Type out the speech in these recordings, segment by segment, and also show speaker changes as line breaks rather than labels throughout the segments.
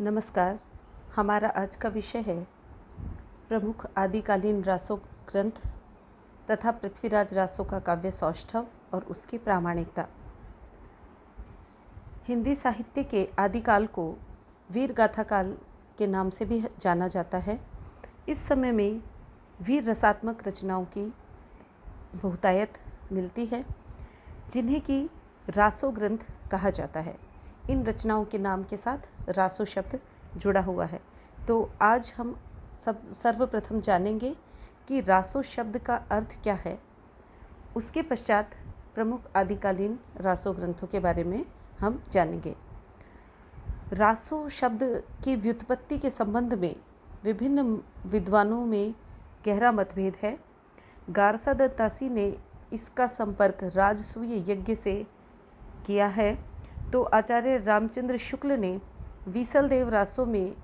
नमस्कार। हमारा आज का विषय है प्रमुख आदिकालीन रासों ग्रंथ तथा पृथ्वीराज रासों का काव्य सौष्ठव और उसकी प्रामाणिकता। हिंदी साहित्य के आदिकाल को वीर गाथा काल के नाम से भी जाना जाता है। इस समय में वीर रसात्मक रचनाओं की बहुतायत मिलती है, जिन्हें कि रासो ग्रंथ कहा जाता है। इन रचनाओं के नाम के साथ रासो शब्द जुड़ा हुआ है। तो आज हम सर्वप्रथम जानेंगे कि रासो शब्द का अर्थ क्या है। उसके पश्चात प्रमुख आदिकालीन रासो ग्रंथों के बारे में हम जानेंगे। रासो शब्द की व्युत्पत्ति के संबंध में विभिन्न विद्वानों में गहरा मतभेद है। गारसा दत्तासी ने इसका संपर्क राजसूय यज्ञ से किया है, तो आचार्य रामचंद्र शुक्ल ने वीसलदेव रासों में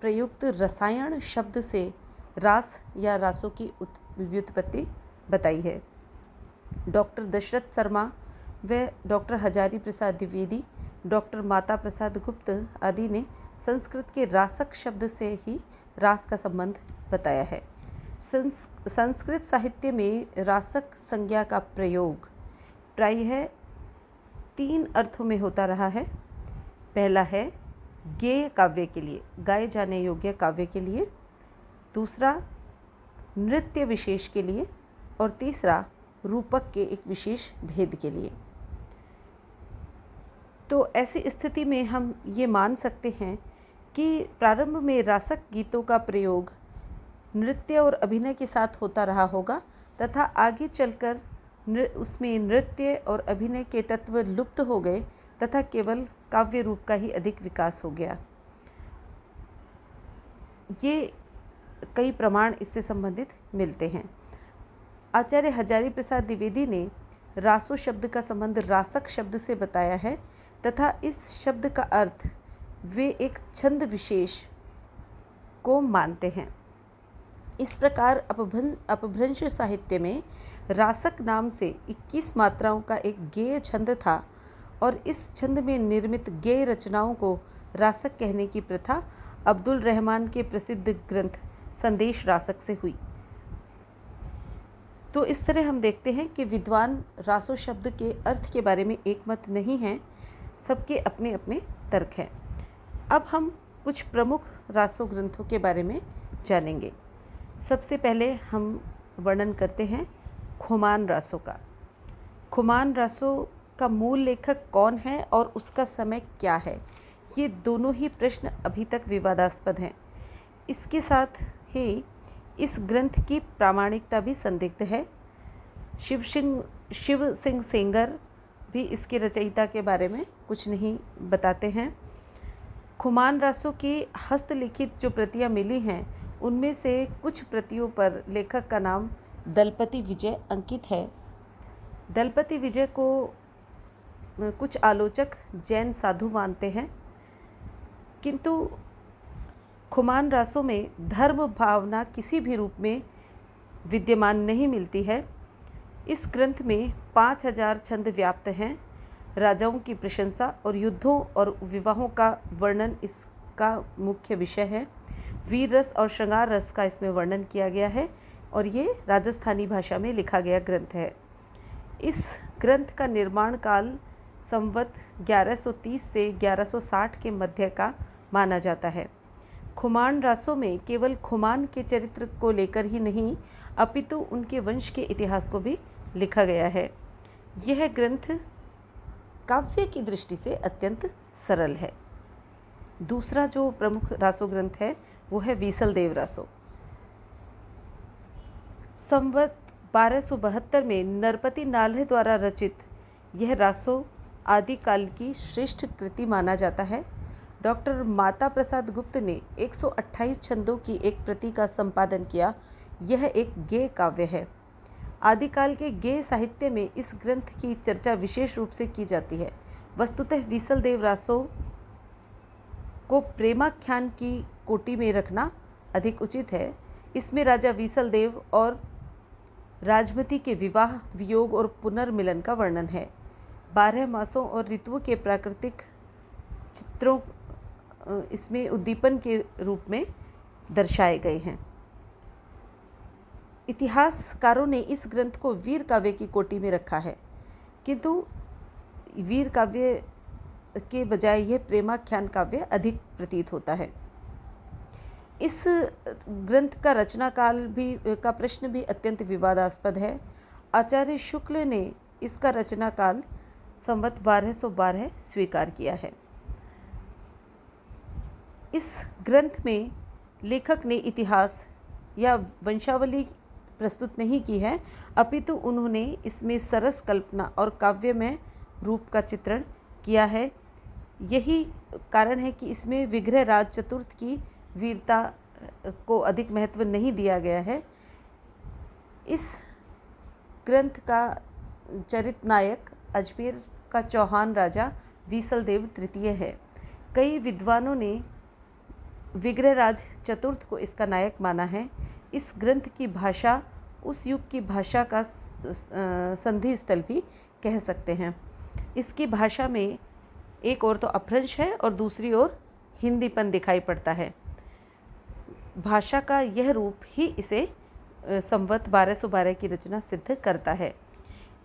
प्रयुक्त रसायन शब्द से रास या रासों की व्युत्पत्ति बताई है। डॉक्टर दशरथ शर्मा व डॉक्टर हजारी प्रसाद द्विवेदी, डॉक्टर माता प्रसाद गुप्त आदि ने संस्कृत के रासक शब्द से ही रास का संबंध बताया है। संस्कृत साहित्य में रासक संज्ञा का प्रयोग प्रायः 3 अर्थों में होता रहा है। पहला है गेय काव्य के लिए, गाए जाने योग्य काव्य के लिए। दूसरा नृत्य विशेष के लिए, और तीसरा रूपक के एक विशेष भेद के लिए। तो ऐसी स्थिति में हम ये मान सकते हैं कि प्रारंभ में रासक गीतों का प्रयोग नृत्य और अभिनय के साथ होता रहा होगा तथा आगे चलकर उसमें नृत्य और अभिनय के तत्व लुप्त हो गए तथा केवल काव्य रूप का ही अधिक विकास हो गया। ये कई प्रमाण इससे संबंधित मिलते हैं। आचार्य हजारी प्रसाद द्विवेदी ने रासो शब्द का संबंध रासक शब्द से बताया है तथा इस शब्द का अर्थ वे एक छंद विशेष को मानते हैं। इस प्रकार अपभ्रंश साहित्य में रासक नाम से 21 मात्राओं का एक गेय छंद था और इस छंद में निर्मित गेय रचनाओं को रासक कहने की प्रथा अब्दुल रहमान के प्रसिद्ध ग्रंथ संदेश रासक से हुई। तो इस तरह हम देखते हैं कि विद्वान रासो शब्द के अर्थ के बारे में एक मत नहीं हैं, सबके अपने अपने तर्क हैं। अब हम कुछ प्रमुख रासो ग्रंथों के बारे में जानेंगे। सबसे पहले हम वर्णन करते हैं खुमान रासों का। खुमान रासों का मूल लेखक कौन है और उसका समय क्या है, ये दोनों ही प्रश्न अभी तक विवादास्पद हैं। इसके साथ ही इस ग्रंथ की प्रामाणिकता भी संदिग्ध है। शिव सिंह सेंगर भी इसके रचयिता के बारे में कुछ नहीं बताते हैं। खुमान रासों की हस्तलिखित जो प्रतियां मिली हैं, उनमें से कुछ प्रतियों पर लेखक का नाम दलपति विजय अंकित है। दलपति विजय को कुछ आलोचक जैन साधु मानते हैं, किंतु खुमान रासों में धर्म भावना किसी भी रूप में विद्यमान नहीं मिलती है। इस ग्रंथ में 5000 छंद व्याप्त हैं। राजाओं की प्रशंसा और युद्धों और विवाहों का वर्णन इसका मुख्य विषय है। वीर रस और श्रृंगार रस का इसमें वर्णन किया गया है और ये राजस्थानी भाषा में लिखा गया ग्रंथ है। इस ग्रंथ का निर्माण काल संवत 1130 से 1160 के मध्य का माना जाता है। खुमान रासों में केवल खुमान के चरित्र को लेकर ही नहीं, अपितु उनके वंश के इतिहास को भी लिखा गया है। यह ग्रंथ काव्य की दृष्टि से अत्यंत सरल है। दूसरा जो प्रमुख रासो ग्रंथ है वो है वीसलदेव रासो। संवत 1272 में नरपति नाल्हे द्वारा रचित यह रासो आदिकाल की श्रेष्ठ कृति माना जाता है। डॉक्टर माता प्रसाद गुप्त ने 128 छंदों की एक प्रति का संपादन किया। यह एक गेय काव्य है। आदिकाल के गेय साहित्य में इस ग्रंथ की चर्चा विशेष रूप से की जाती है। वस्तुतः वीसलदेव रासो को प्रेमाख्यान की कोटि में रखना अधिक उचित है। इसमें राजा वीसलदेव और राजमती के विवाह, वियोग और पुनर्मिलन का वर्णन है। 12 मासों और ऋतुओं के प्राकृतिक चित्रों इसमें उद्दीपन के रूप में दर्शाए गए हैं। इतिहासकारों ने इस ग्रंथ को वीर काव्य की कोटि में रखा है, किंतु वीर काव्य के बजाय यह प्रेमाख्यान काव्य अधिक प्रतीत होता है। इस ग्रंथ का रचना काल भी का प्रश्न भी अत्यंत विवादास्पद है। आचार्य शुक्ल ने इसका रचना काल संवत 1212 स्वीकार किया है। इस ग्रंथ में लेखक ने इतिहास या वंशावली प्रस्तुत नहीं की है, अपितु उन्होंने इसमें सरस कल्पना और काव्यमय रूप का चित्रण किया है। यही कारण है कि इसमें विग्रह राज चतुर्थ की वीरता को अधिक महत्व नहीं दिया गया है। इस ग्रंथ का चरित नायक अजमेर का चौहान राजा वीसलदेव तृतीय है। कई विद्वानों ने विग्रहराज चतुर्थ को इसका नायक माना है। इस ग्रंथ की भाषा उस युग की भाषा का संधि स्थल भी कह सकते हैं। इसकी भाषा में एक ओर तो अपभ्रंश है और दूसरी ओर हिंदीपन दिखाई पड़ता है। भाषा का यह रूप ही इसे संवत 1212 की रचना सिद्ध करता है।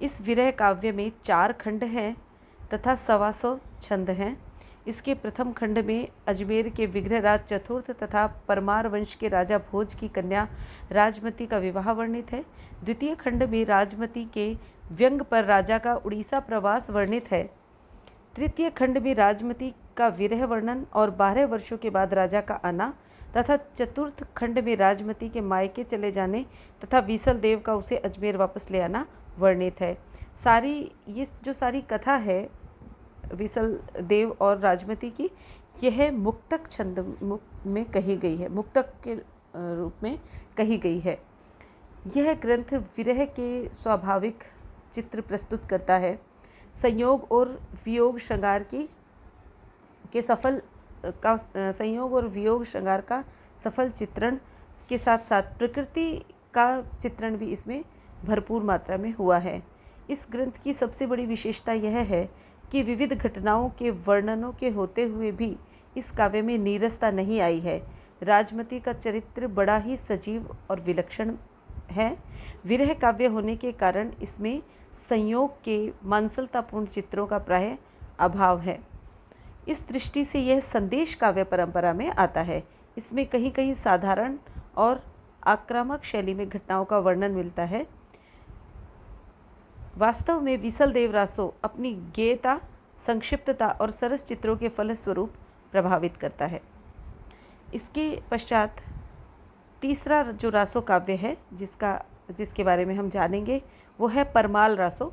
इस विरह काव्य में 4 खंड हैं तथा 125 छंद हैं। इसके प्रथम खंड में अजमेर के विग्रहराज चतुर्थ तथा परमार वंश के राजा भोज की कन्या राजमती का विवाह वर्णित है। द्वितीय खंड में राजमती के व्यंग पर राजा का उड़ीसा प्रवास वर्णित है। तृतीय खंड में राजमती का विरह वर्णन और 12 वर्षों के बाद राजा का आना तथा चतुर्थ खंड में राजमती के मायके चले जाने तथा वीसलदेव का उसे अजमेर वापस ले आना वर्णित है। ये जो सारी कथा है वीसलदेव और राजमती की, यह मुक्तक छंद में कही गई है, मुक्तक के रूप में कही गई है। यह ग्रंथ विरह के स्वाभाविक चित्र प्रस्तुत करता है। संयोग और वियोग श्रृंगार का सफल चित्रण के साथ साथ प्रकृति का चित्रण भी इसमें भरपूर मात्रा में हुआ है। इस ग्रंथ की सबसे बड़ी विशेषता यह है कि विविध घटनाओं के वर्णनों के होते हुए भी इस काव्य में नीरसता नहीं आई है। राजमती का चरित्र बड़ा ही सजीव और विलक्षण है। विरह काव्य होने के कारण इसमें संयोग के मांसलतापूर्ण चित्रों का प्राय अभाव है। इस दृष्टि से यह संदेश काव्य परंपरा में आता है। इसमें कहीं कहीं साधारण और आक्रामक शैली में घटनाओं का वर्णन मिलता है। वास्तव में वीसलदेव रासो अपनी गेयता, संक्षिप्तता और सरस चित्रों के फलस्वरूप प्रभावित करता है। इसके पश्चात तीसरा जो रासो काव्य है जिसके बारे में हम जानेंगे वो है परमाल रासो।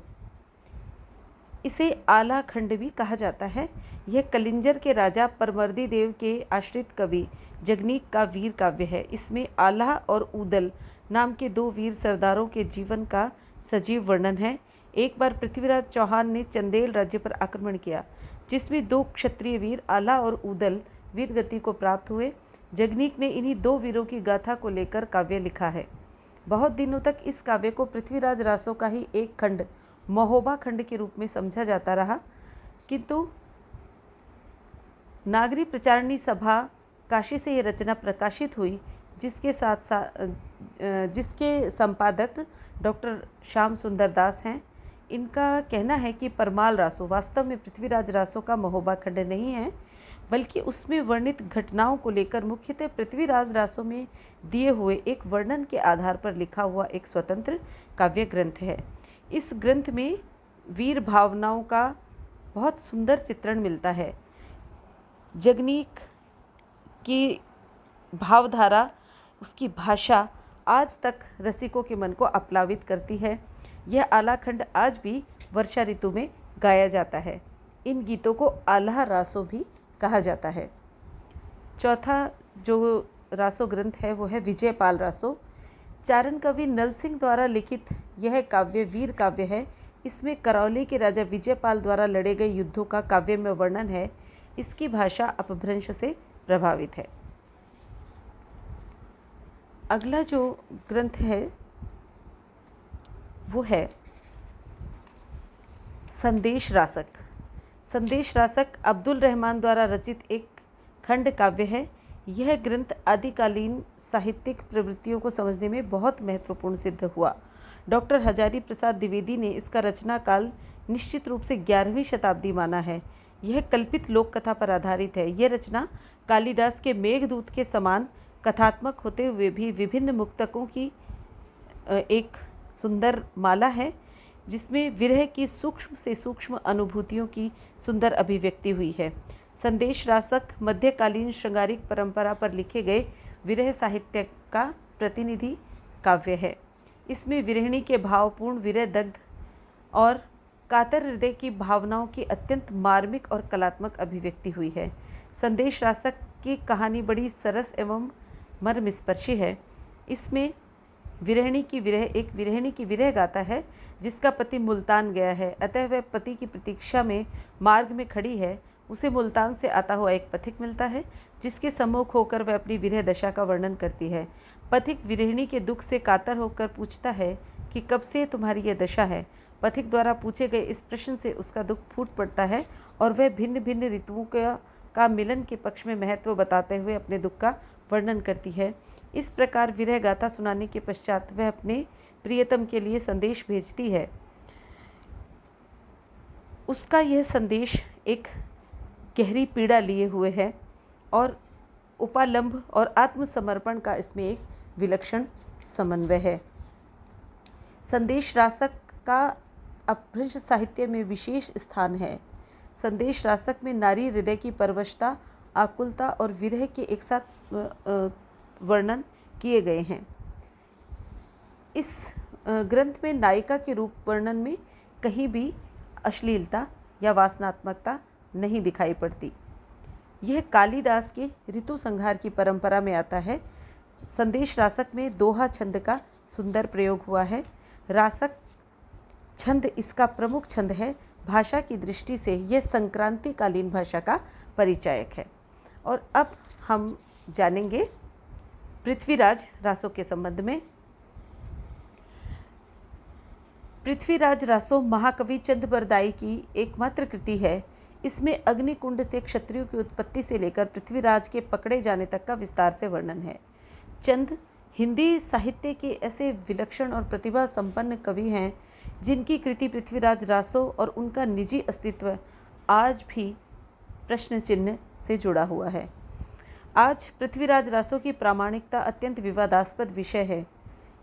इसे आला खंड भी कहा जाता है। यह कलिंजर के राजा परमर्दी देव के आश्रित कवि जगनीक का वीर काव्य है। इसमें आला और ऊदल नाम के 2 वीर सरदारों के जीवन का सजीव वर्णन है। एक बार पृथ्वीराज चौहान ने चंदेल राज्य पर आक्रमण किया, जिसमें 2 क्षत्रिय वीर आला और ऊदल वीरगति को प्राप्त हुए। जगनीक ने इन्हीं 2 वीरों की गाथा को लेकर काव्य लिखा है। बहुत दिनों तक इस काव्य को पृथ्वीराज रासो का ही एक खंड महोबा खंड के रूप में समझा जाता रहा, किंतु नागरी प्रचारणी सभा काशी से यह रचना प्रकाशित हुई, जिसके संपादक डॉक्टर श्याम सुंदर दास हैं। इनका कहना है कि परमाल रासो वास्तव में पृथ्वीराज रासो का महोबा खंड नहीं है, बल्कि उसमें वर्णित घटनाओं को लेकर मुख्यतः पृथ्वीराज रासो में दिए हुए एक वर्णन के आधार पर लिखा हुआ एक स्वतंत्र काव्य ग्रंथ है। इस ग्रंथ में वीर भावनाओं का बहुत सुंदर चित्रण मिलता है। जगनीक की भावधारा, उसकी भाषा आज तक रसिकों के मन को आप्लावित करती है। यह आलाखंड आज भी वर्षा ऋतु में गाया जाता है। इन गीतों को आल्हा रासो भी कहा जाता है। चौथा जो रासो ग्रंथ है वो है विजयपाल रासो। चारण कवि नल सिंह द्वारा लिखित यह काव्य वीर काव्य है। इसमें करौली के राजा विजयपाल द्वारा लड़े गए युद्धों का काव्य में वर्णन है। इसकी भाषा अपभ्रंश से प्रभावित है। अगला जो ग्रंथ है वो है संदेश रासक। संदेश रासक अब्दुल रहमान द्वारा रचित एक खंड काव्य है। यह ग्रंथ आदिकालीन साहित्यिक प्रवृत्तियों को समझने में बहुत महत्वपूर्ण सिद्ध हुआ। डॉक्टर हजारी प्रसाद द्विवेदी ने इसका रचना काल निश्चित रूप से 11वीं शताब्दी माना है। यह कल्पित लोक कथा पर आधारित है। यह रचना कालिदास के मेघदूत के समान कथात्मक होते हुए भी विभिन्न मुक्तकों की एक सुंदर माला है, जिसमें विरह की सूक्ष्म से सूक्ष्म अनुभूतियों की सुंदर अभिव्यक्ति हुई है। संदेश रासक मध्यकालीन श्रृंगारिक परंपरा पर लिखे गए विरह साहित्य का प्रतिनिधि काव्य है। इसमें विरहिणी के भावपूर्ण विरह दग्ध और कातर हृदय की भावनाओं की अत्यंत मार्मिक और कलात्मक अभिव्यक्ति हुई है। संदेश रासक की कहानी बड़ी सरस एवं मर्मस्पर्शी है। इसमें विरहिणी की विरह गाता है, जिसका पति मुल्तान गया है, अतः वह पति की प्रतीक्षा में मार्ग में खड़ी है। उसे मुल्तान से आता हुआ एक पथिक मिलता है, जिसके सम्मुख होकर वह अपनी विरह दशा का वर्णन करती है। पथिक विरहिणी के दुख से कातर होकर पूछता है कि कब से तुम्हारी यह दशा है। पथिक द्वारा पूछे गए इस प्रश्न से उसका दुख फूट पड़ता है और वह भिन्न भिन्न ऋतुओं का मिलन के पक्ष में महत्व बताते हुए अपने दुख का वर्णन करती है। इस प्रकार विरह गाथा सुनाने के पश्चात वह अपने प्रियतम के लिए संदेश भेजती है। उसका यह संदेश एक गहरी पीड़ा लिए हुए है और उपालंब और आत्मसमर्पण का इसमें एक विलक्षण समन्वय है। संदेश रासक का अपभ्रंश साहित्य में विशेष स्थान है। संदेश रासक में नारी हृदय की परवशता, आकुलता और विरह के एक साथ वर्णन किए गए हैं। इस ग्रंथ में नायिका के रूप वर्णन में कहीं भी अश्लीलता या वासनात्मकता नहीं दिखाई पड़ती। यह कालिदास के ऋतु संहार की परंपरा में आता है। संदेश रासक में दोहा छंद का सुंदर प्रयोग हुआ है। रासक छंद इसका प्रमुख छंद है। भाषा की दृष्टि से यह संक्रांतिकालीन भाषा का परिचायक है। और अब हम जानेंगे पृथ्वीराज रासों के संबंध में। पृथ्वीराज रासो महाकवि चंद बरदाई की एकमात्र कृति है। इसमें अग्निकुंड से क्षत्रियों की उत्पत्ति से लेकर पृथ्वीराज के पकड़े जाने तक का विस्तार से वर्णन है। चंद हिंदी साहित्य के ऐसे विलक्षण और प्रतिभा संपन्न कवि हैं, जिनकी कृति पृथ्वीराज रासो और उनका निजी अस्तित्व आज भी प्रश्न चिन्ह से जुड़ा हुआ है। आज पृथ्वीराज रासो की प्रामाणिकता अत्यंत विवादास्पद विषय है।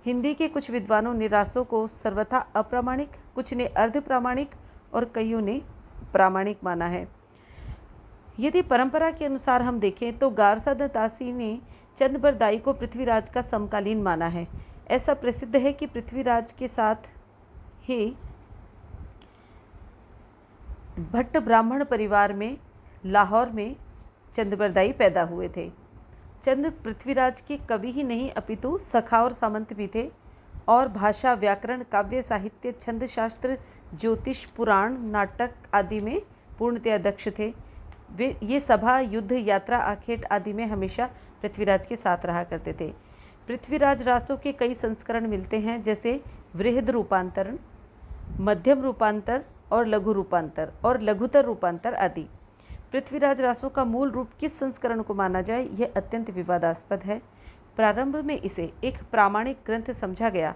हिंदी के कुछ विद्वानों ने रासो को सर्वथा अप्रामाणिक, कुछ ने अर्ध प्रामाणिक और कईयों ने प्रामाणिक माना है। यदि परंपरा के अनुसार हम देखें तो गारसाद तासी ने चंद बरदाई को पृथ्वीराज का समकालीन माना है। ऐसा प्रसिद्ध है कि पृथ्वीराज के साथ ही भट्ट ब्राह्मण परिवार में लाहौर में चंद बरदाई पैदा हुए थे। चंद पृथ्वीराज के कवि ही नहीं अपितु सखा और सामंत भी थे और भाषा, व्याकरण, काव्य साहित्य, छंद शास्त्र, ज्योतिष, पुराण, नाटक आदि में पूर्णतया दक्ष थे। वे ये सभा, युद्ध, यात्रा, आखेट आदि में हमेशा पृथ्वीराज के साथ रहा करते थे। पृथ्वीराज रासों के कई संस्करण मिलते हैं, जैसे वृहद रूपांतरण, मध्यम रूपांतर और लघु रूपांतर और लघुतर रूपांतर आदि। पृथ्वीराज रासों का मूल रूप किस संस्करण को माना जाए, यह अत्यंत विवादास्पद है। प्रारंभ में इसे एक प्रामाणिक ग्रंथ समझा गया।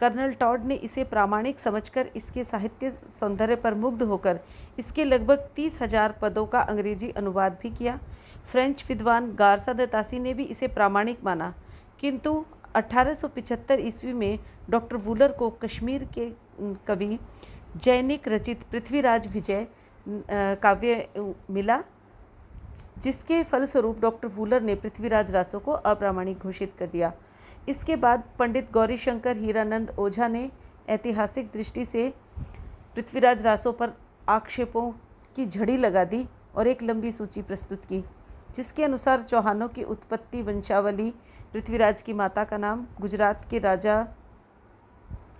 कर्नल टॉड ने इसे प्रामाणिक समझकर इसके साहित्य सौंदर्य पर मुग्ध होकर इसके लगभग 30,000 पदों का अंग्रेजी अनुवाद भी किया। फ्रेंच विद्वान गारसाद तासी ने भी इसे प्रामाणिक माना, किंतु 1875 ईस्वी में डॉक्टर वूलर को कश्मीर के कवि जैनिक रचित पृथ्वीराज विजय काव्य मिला, जिसके फलस्वरूप डॉक्टर वूलर ने पृथ्वीराज रासों को अप्रामाणिक घोषित कर दिया। इसके बाद पंडित गौरीशंकर हीरानंद ओझा ने ऐतिहासिक दृष्टि से पृथ्वीराज रासों पर आक्षेपों की झड़ी लगा दी और एक लंबी सूची प्रस्तुत की, जिसके अनुसार चौहानों की उत्पत्ति वंशावली, पृथ्वीराज की माता का नाम, गुजरात के राजा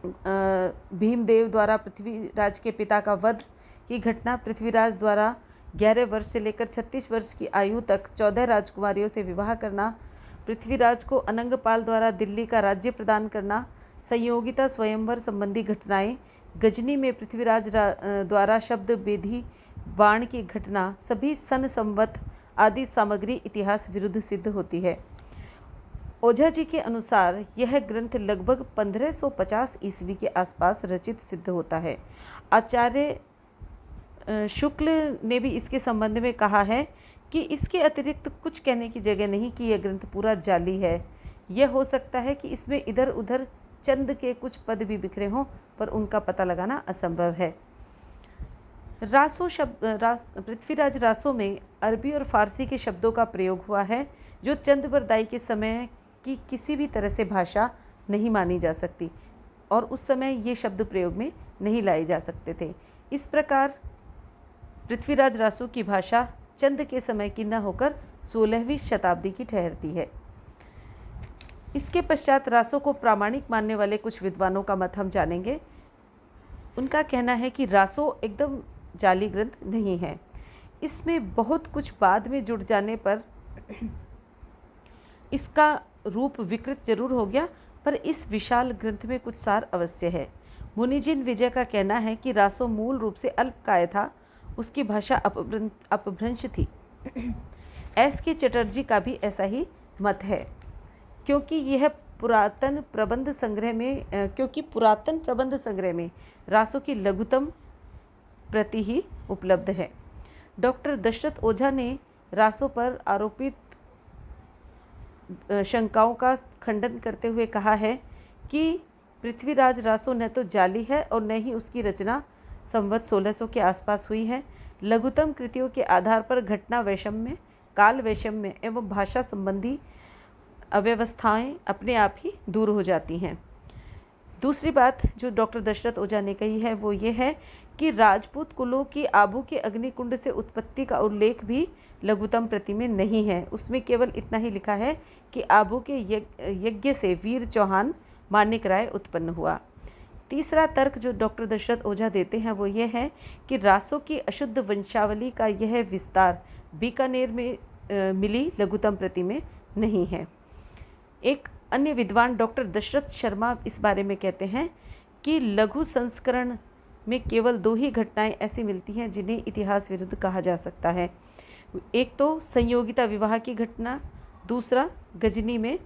भीमदेव द्वारा पृथ्वीराज के पिता का वध की घटना, पृथ्वीराज द्वारा 11 वर्ष से लेकर 36 वर्ष की आयु तक 14 राजकुमारियों से विवाह करना, पृथ्वीराज को अनंगपाल द्वारा दिल्ली का राज्य प्रदान करना, संयोगिता स्वयंवर संबंधी घटनाएं, गजनी में पृथ्वीराज द्वारा शब्द बेधी बाण की घटना, सभी सन संवत आदि सामग्री इतिहास विरुद्ध सिद्ध होती है। ओझा जी के अनुसार यह ग्रंथ लगभग 1550 ईस्वी के आसपास रचित सिद्ध होता है। आचार्य शुक्ल ने भी इसके संबंध में कहा है कि इसके अतिरिक्त कुछ कहने की जगह नहीं कि यह ग्रंथ पूरा जाली है। यह हो सकता है कि इसमें इधर उधर चंद के कुछ पद भी बिखरे हों, पर उनका पता लगाना असंभव है। रासो पृथ्वीराज रासो में अरबी और फारसी के शब्दों का प्रयोग हुआ है, जो चंद्रबरदाई के समय की किसी भी तरह से भाषा नहीं मानी जा सकती और उस समय ये शब्द प्रयोग में नहीं लाए जा सकते थे। इस प्रकार पृथ्वीराज रासो की भाषा चंद के समय की न होकर 16वीं शताब्दी की ठहरती है। इसके पश्चात रासो को प्रामाणिक मानने वाले कुछ विद्वानों का मत हम जानेंगे। उनका कहना है कि रासो एकदम जाली ग्रंथ नहीं है। इसमें बहुत कुछ बाद में जुड़ जाने पर इसका रूप विकृत जरूर हो गया, पर इस विशाल ग्रंथ में कुछ सार अवश्य है। मुनिजिन विजय का कहना है कि रासो मूल रूप से अल्पकाय था, उसकी भाषा अपभ्रंश थी। एस के चटर्जी का भी ऐसा ही मत है, क्योंकि पुरातन प्रबंध संग्रह में रासो की लघुतम प्रति ही उपलब्ध है। डॉक्टर दशरथ ओझा ने रासो पर आरोपित शंकाओं का खंडन करते हुए कहा है कि पृथ्वीराज रासो न तो जाली है और न ही उसकी रचना संवत 1600 के आसपास हुई है। लघुतम कृतियों के आधार पर घटना वैषम्य, काल वैषम्य एवं भाषा संबंधी अव्यवस्थाएं अपने आप ही दूर हो जाती हैं। दूसरी बात जो डॉक्टर दशरथ ओझा ने कही है वो ये है कि राजपूत कुलों की आबू के अग्निकुंड से उत्पत्ति का उल्लेख भी लघुतम प्रति में नहीं है। उसमें केवल इतना ही लिखा है कि आबू के यज्ञ से वीर चौहान मानिक राय उत्पन्न हुआ। तीसरा तर्क जो डॉक्टर दशरथ ओझा देते हैं वो ये है कि रासो की अशुद्ध वंशावली का यह विस्तार बीकानेर में मिली लघुतम प्रति में नहीं है। एक अन्य विद्वान डॉक्टर दशरथ शर्मा इस बारे में कहते हैं कि लघु संस्करण में केवल 2 ही घटनाएं ऐसी मिलती हैं जिन्हें इतिहास विरुद्ध कहा जा सकता है। एक तो संयोगिता विवाह की घटना, दूसरा गजनी में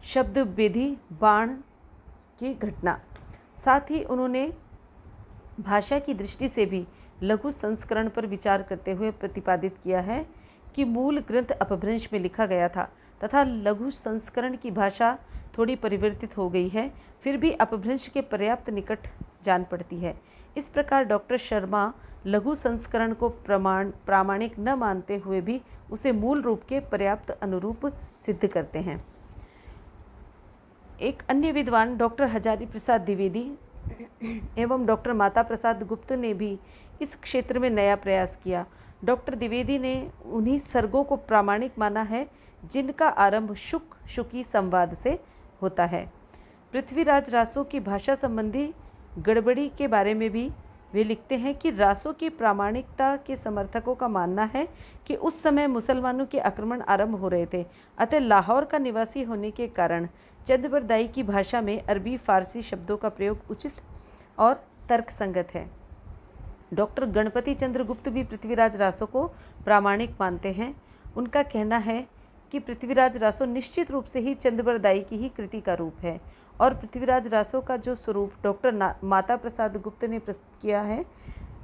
शब्द बेधी बाण की घटना। साथ ही उन्होंने भाषा की दृष्टि से भी लघु संस्करण पर विचार करते हुए प्रतिपादित किया है कि मूल ग्रंथ अपभ्रंश में लिखा गया था तथा लघु संस्करण की भाषा थोड़ी परिवर्तित हो गई है, फिर भी अपभ्रंश के पर्याप्त निकट जान पड़ती है। इस प्रकार डॉक्टर शर्मा लघु संस्करण को प्रामाणिक न मानते हुए भी उसे मूल रूप के पर्याप्त अनुरूप सिद्ध करते हैं। एक अन्य विद्वान डॉक्टर हजारी प्रसाद द्विवेदी एवं डॉक्टर माता प्रसाद गुप्त ने भी इस क्षेत्र में नया प्रयास किया। डॉक्टर द्विवेदी ने उन्हीं सर्गों को प्रामाणिक माना है जिनका आरंभ शुक शुकी संवाद से होता है। पृथ्वीराज रासो की भाषा संबंधी गड़बड़ी के बारे में भी वे लिखते हैं कि रासो की प्रामाणिकता के समर्थकों का मानना है कि उस समय मुसलमानों के आक्रमण आरंभ हो रहे थे, अतः लाहौर का निवासी होने के कारण चंद्रबरदाई की भाषा में अरबी फारसी शब्दों का प्रयोग उचित और तर्कसंगत है। डॉक्टर गणपति चंद्र गुप्त भी पृथ्वीराज रासो को प्रामाणिक मानते हैं। उनका कहना है कि पृथ्वीराज रासो निश्चित रूप से ही चंद्रबरदाई की ही कृति का रूप है और पृथ्वीराज रासो का जो स्वरूप डॉक्टर माता प्रसाद गुप्त ने प्रस्तुत किया है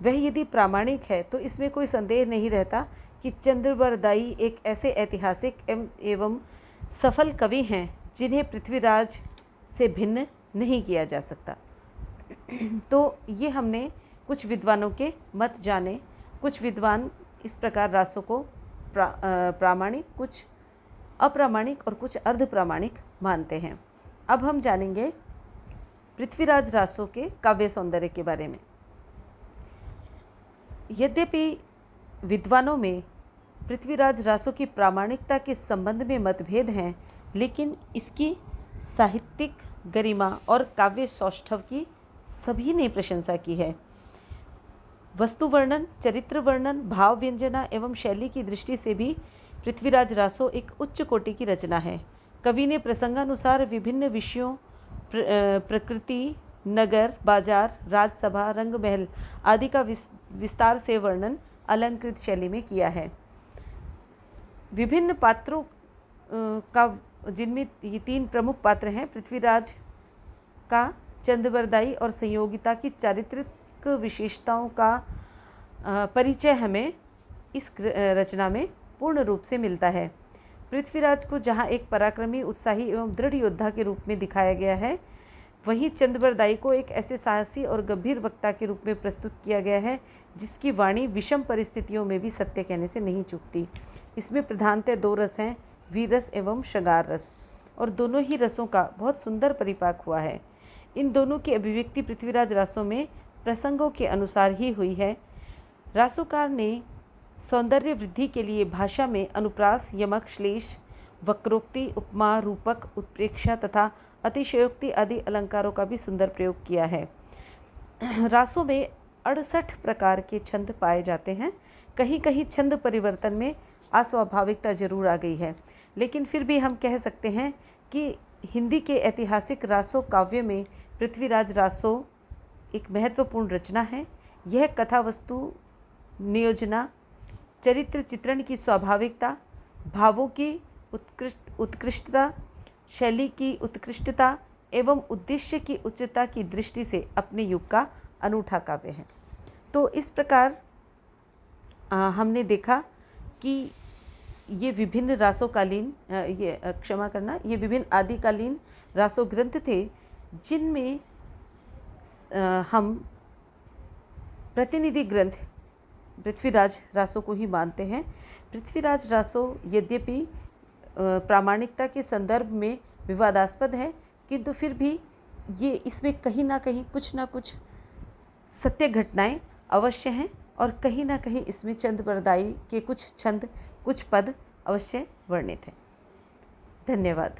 वह यदि प्रामाणिक है तो इसमें कोई संदेह नहीं रहता कि चंद्रबरदाई एक ऐसे ऐतिहासिक एवं सफल कवि हैं जिन्हें पृथ्वीराज से भिन्न नहीं किया जा सकता। तो ये हमने कुछ विद्वानों के मत जाने। कुछ विद्वान इस प्रकार रासो को प्रामाणिक, कुछ अप्रामाणिक और कुछ अर्धप्रामाणिक मानते हैं। अब हम जानेंगे पृथ्वीराज रासो के काव्य सौंदर्य के बारे में। यद्यपि विद्वानों में पृथ्वीराज रासो की प्रामाणिकता के संबंध में मतभेद हैं, लेकिन इसकी साहित्यिक गरिमा और काव्य सौष्ठव की सभी ने प्रशंसा की है। वस्तु वर्णन, चरित्र वर्णन, भाव व्यंजना एवं शैली की दृष्टि से भी पृथ्वीराज रासो एक उच्च कोटि की रचना है। कवि ने प्रसंगानुसार विभिन्न विषयों प्रकृति, नगर, बाजार, राजसभा, रंगमहल आदि का विस्तार से वर्णन अलंकृत शैली में किया है। विभिन्न पात्रों का, जिनमें ये 3 प्रमुख पात्र हैं, पृथ्वीराज का चंद्रबरदाई और संयोगिता की चारित्रिक विशेषताओं का परिचय हमें इस रचना में पूर्ण रूप से मिलता है। पृथ्वीराज को जहाँ एक पराक्रमी, उत्साही एवं दृढ़ योद्धा के रूप में दिखाया गया है, वहीं चंद्रबरदाई को एक ऐसे साहसी और गंभीर वक्ता के रूप में प्रस्तुत किया गया है जिसकी वाणी विषम परिस्थितियों में भी सत्य कहने से नहीं चूकती। इसमें प्रधानतः 2 रस हैं, वीरस एवं शृंगार रस, और दोनों ही रसों का बहुत सुंदर परिपाक हुआ है। इन दोनों की अभिव्यक्ति पृथ्वीराज रासों में प्रसंगों के अनुसार ही हुई है। रासोकार ने सौंदर्य वृद्धि के लिए भाषा में अनुप्रास, यमक, श्लेष, वक्रोक्ति, उपमा, रूपक, उत्प्रेक्षा तथा अतिशयोक्ति आदि अलंकारों का भी सुंदर प्रयोग किया है। रासों में 68 प्रकार के छंद पाए जाते हैं। कहीं कहीं छंद परिवर्तन में अस्वाभाविकता जरूर आ गई है, लेकिन फिर भी हम कह सकते हैं कि हिंदी के ऐतिहासिक रासों काव्य में पृथ्वीराज रासों एक महत्वपूर्ण रचना है। यह कथा वस्तु नियोजना, चरित्र चित्रण की स्वाभाविकता, भावों की उत्कृष्टता, शैली की उत्कृष्टता एवं उद्देश्य की उच्चता की दृष्टि से अपने युग का अनूठा काव्य है। तो इस प्रकार हमने देखा कि ये विभिन्न रासोकालीन ये विभिन्न आदिकालीन रासो ग्रंथ थे, जिनमें हम प्रतिनिधि ग्रंथ पृथ्वीराज रासों को ही मानते हैं। पृथ्वीराज रासों यद्यपि प्रामाणिकता के संदर्भ में विवादास्पद है, किंतु फिर भी ये इसमें कहीं ना कहीं कुछ ना कुछ सत्य घटनाएं अवश्य हैं, और कहीं ना कहीं इसमें चंद्रबरदाई के कुछ छंद, कुछ पद अवश्य वर्णित हैं। धन्यवाद।